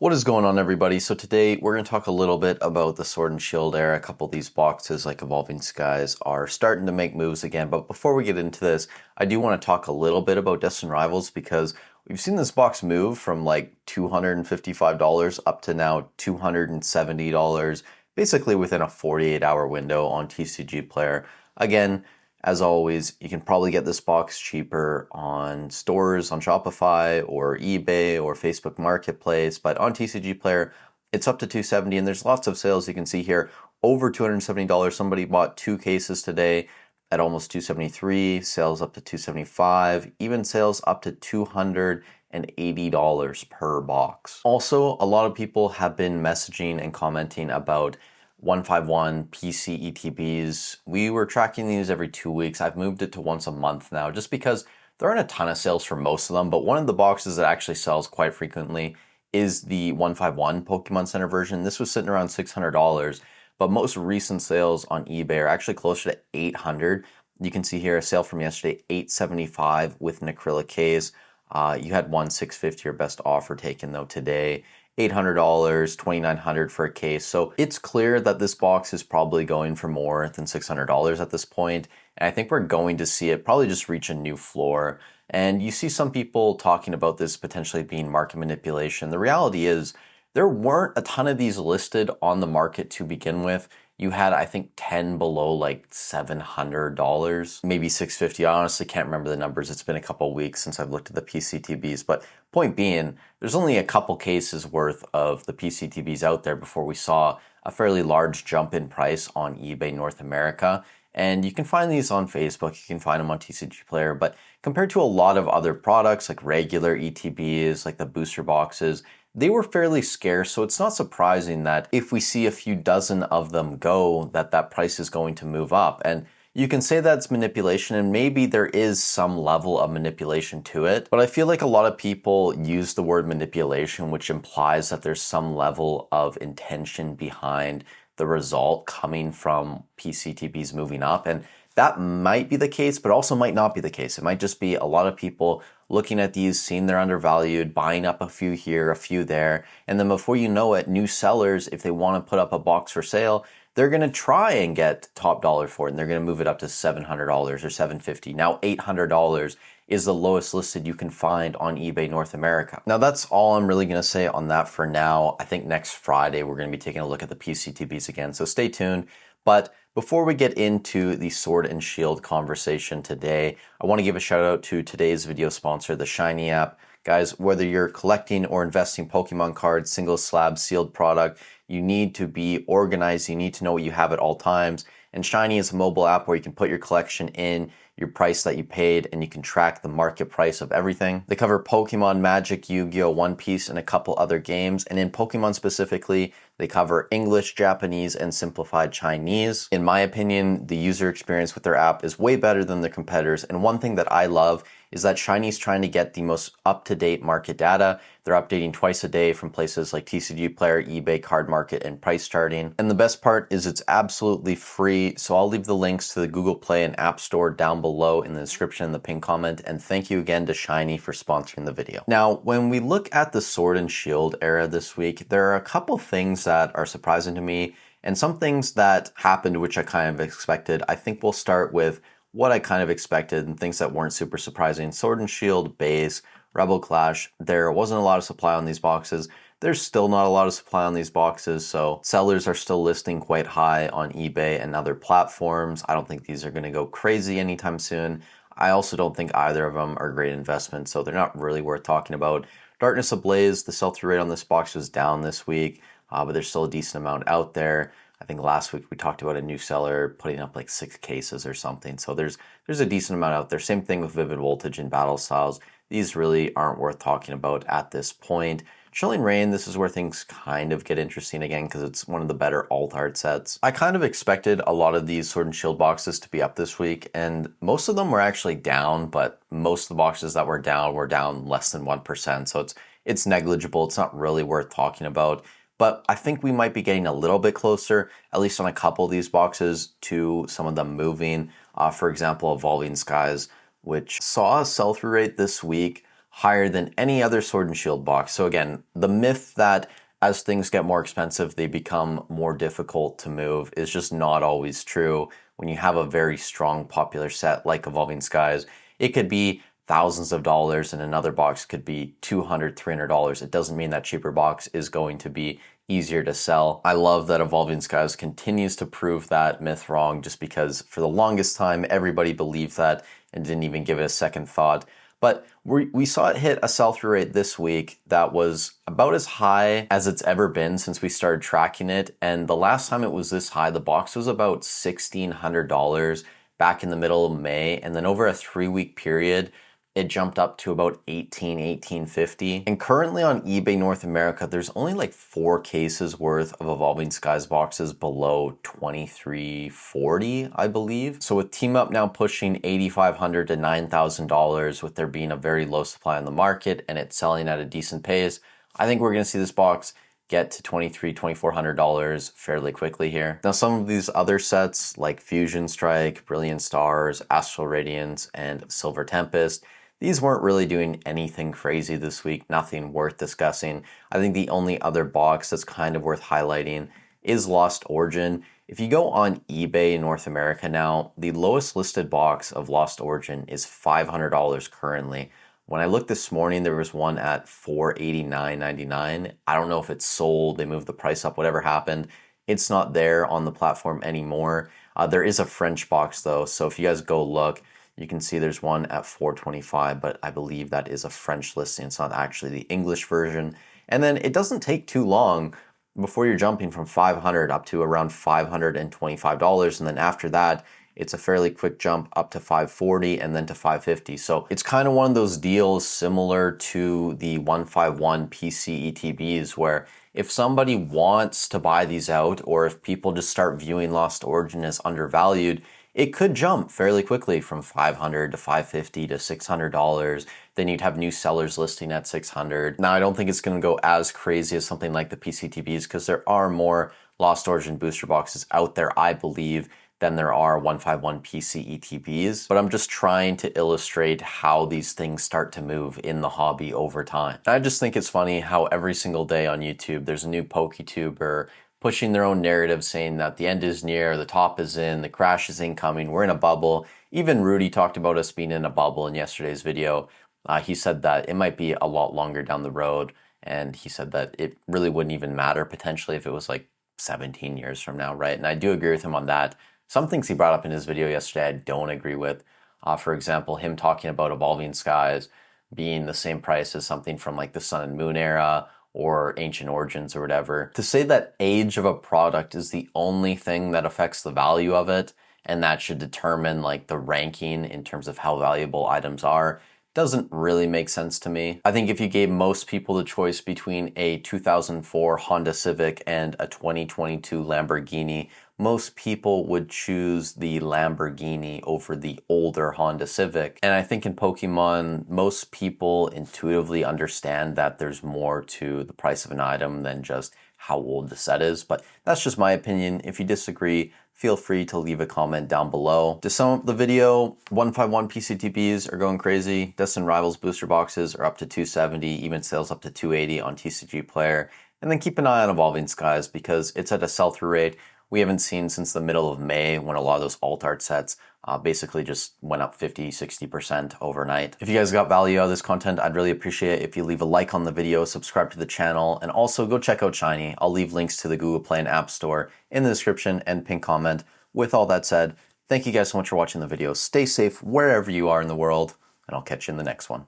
What is going on, everybody? So today we're going to talk a little bit about the Sword and Shield era. A couple of these boxes like Evolving Skies are starting to make moves again. But before we get into this, I do want to talk a little bit about Destined Rivals because we've seen this box move from like $255 up to now $270, basically within a 48-hour window on TCG Player. Again, as always, you can probably get this box cheaper on stores on Shopify or eBay or Facebook Marketplace, but on TCG Player, it's up to $270, and there's lots of sales you can see here. Over $270. Somebody bought 2 cases today at almost $273, sales up to $275, even sales up to $280 per box. Also, a lot of people have been messaging and commenting about 151 PC ETBs. We were tracking these every 2 weeks. I've moved it to once a month now just because there aren't a ton of sales for most of them, but one of the boxes that actually sells quite frequently is the 151 Pokemon Center version. This was sitting around $600, but most recent sales on eBay are actually closer to $800. You can see here a sale from yesterday, $875 with an acrylic case. You had one $650, your best offer taken though today. $800, $2,900 for a case. So it's clear that this box is probably going for more than $600 at this point. And I think we're going to see it probably just reach a new floor. And you see some people talking about this potentially being market manipulation. The reality is there weren't a ton of these listed on the market to begin with. You had, I think, 10 below like $700, maybe $650. I honestly can't remember the numbers. It's been a couple weeks since I've looked at the PCTBs. But point being, there's only a couple cases worth of the PCTBs out there before we saw a fairly large jump in price on eBay North America. And you can find these on Facebook, you can find them on TCG Player, but compared to a lot of other products like regular ETBs, like the booster boxes, they were fairly scarce, so it's not surprising that if we see a few dozen of them go, that price is going to move up. And you can say that's manipulation, and maybe there is some level of manipulation to it, but I feel like a lot of people use the word manipulation, which implies that there's some level of intention behind the result coming from PCTBs moving up. And that might be the case, but also might not be the case. It might just be a lot of people looking at these, seeing they're undervalued, buying up a few here, a few there, and then before you know it, new sellers, if they want to put up a box for sale, they're going to try and get top dollar for it, and they're going to move it up to $700 or $750. Now $800 is the lowest listed you can find on eBay North America. Now that's all I'm really going to say on that for now. I think next Friday we're going to be taking a look at the PCTBs again, so stay tuned. But before we get into the Sword and Shield conversation today, I want to give a shout out to today's video sponsor, the Shiny app. Guys, whether you're collecting or investing Pokemon cards, single slab, sealed product, you need to be organized. You need to know what you have at all times. And Shiny is a mobile app where you can put your collection in, your price that you paid, and you can track the market price of everything. They cover Pokemon, Magic, Yu-Gi-Oh!, One Piece, and a couple other games. And in Pokemon specifically, they cover English, Japanese, and simplified Chinese. In my opinion, the user experience with their app is way better than their competitors. And one thing that I love is that Shiny's trying to get the most up-to-date market data. They're updating twice a day from places like TCG Player, eBay, Card Market, and Price Charting. And the best part is it's absolutely free, so I'll leave the links to the Google Play and App Store down below in the description and the pinned comment, and thank you again to Shiny for sponsoring the video. Now, when we look at the Sword and Shield era this week, there are a couple things that are surprising to me, and some things that happened which I kind of expected. I think we'll start with what I kind of expected and things that weren't super surprising. Sword and Shield base, Rebel Clash, there wasn't a lot of supply on these boxes. There's still not a lot of supply on these boxes, so sellers are still listing quite high on eBay and other platforms. I don't think these are going to go crazy anytime soon. I also don't think either of them are great investments, so they're not really worth talking about. Darkness Ablaze, the sell-through rate on this box was down this week, but there's still a decent amount out there. I think last week we talked about a new seller putting up like 6 cases or something. So there's a decent amount out there. Same thing with Vivid Voltage and Battle Styles. These really aren't worth talking about at this point. Chilling Reign, this is where things kind of get interesting again because it's one of the better alt art sets. I kind of expected a lot of these Sword and Shield boxes to be up this week, and most of them were actually down, but most of the boxes that were down less than 1%. So it's negligible. It's not really worth talking about. But I think we might be getting a little bit closer, at least on a couple of these boxes, to some of them moving. For example, Evolving Skies, which saw a sell-through rate this week higher than any other Sword and Shield box. So again, the myth that as things get more expensive, they become more difficult to move is just not always true. When you have a very strong popular set like Evolving Skies, it could be thousands of dollars and another box could be $200, $300. It doesn't mean that cheaper box is going to be easier to sell. I love that Evolving Skies continues to prove that myth wrong, just because for the longest time, everybody believed that and didn't even give it a second thought. But we saw it hit a sell-through rate this week that was about as high as it's ever been since we started tracking it. And the last time it was this high, the box was about $1,600 back in the middle of May. And then over a 3-week period, it jumped up to about $1,850. And currently on eBay North America, there's only like 4 cases worth of Evolving Skies boxes below $2,340, I believe. So with Team Up now pushing $8,500 to $9,000, with there being a very low supply on the market and it selling at a decent pace, I think we're gonna see this box get to $2,300, $2,400 fairly quickly here. Now, some of these other sets like Fusion Strike, Brilliant Stars, Astral Radiance, and Silver Tempest, these weren't really doing anything crazy this week, nothing worth discussing. I think the only other box that's kind of worth highlighting is Lost Origin. If you go on eBay North America now, the lowest listed box of Lost Origin is $500 currently. When I looked this morning, there was one at $489.99. I don't know if it's sold, they moved the price up, whatever happened. It's not there on the platform anymore. There is a French box though, so if you guys go look, you can see there's one at $425, but I believe that is a French listing. It's not actually the English version. And then it doesn't take too long before you're jumping from $500 up to around $525. And then after that, it's a fairly quick jump up to $540 and then to $550. So it's kind of one of those deals similar to the 151 PC ETBs, where if somebody wants to buy these out, or if people just start viewing Lost Origin as undervalued, it could jump fairly quickly from $500 to $550 to $600. Then you'd have new sellers listing at $600. Now, I don't think it's going to go as crazy as something like the PCTBs, because there are more Lost Origin booster boxes out there, I believe, than there are 151 PC ETBs. But I'm just trying to illustrate how these things start to move in the hobby over time. And I just think it's funny how every single day on YouTube, there's a new PokeTuber pushing their own narrative, saying that the end is near, the top is in, the crash is incoming, we're in a bubble. Even Rudy talked about us being in a bubble in yesterday's video. He said that it might be a lot longer down the road, and he said that it really wouldn't even matter potentially if it was like 17 years from now, right? And I do agree with him on that. Some things he brought up in his video yesterday I don't agree with. For example, him talking about Evolving Skies being the same price as something from like the Sun and Moon era, or Ancient Origins or whatever. To say that age of a product is the only thing that affects the value of it, and that should determine like the ranking in terms of how valuable items are, doesn't really make sense to me. I think if you gave most people the choice between a 2004 Honda Civic and a 2022 Lamborghini, most people would choose the Lamborghini over the older Honda Civic. And I think in Pokemon, most people intuitively understand that there's more to the price of an item than just how old the set is. But that's just my opinion. If you disagree, feel free to leave a comment down below. To sum up the video, 151 PCTBs are going crazy. Destined Rivals booster boxes are up to 270, even sales up to 280 on TCG Player. And then keep an eye on Evolving Skies, because it's at a sell-through rate we haven't seen since the middle of May, when a lot of those alt art sets basically just went up 50-60% overnight. If you guys got value out of this content, I'd really appreciate it if you leave a like on the video, subscribe to the channel, and also go check out Shiny. I'll leave links to the Google Play and App Store in the description and pinned comment. With all that said, thank you guys so much for watching the video. Stay safe wherever you are in the world, and I'll catch you in the next one.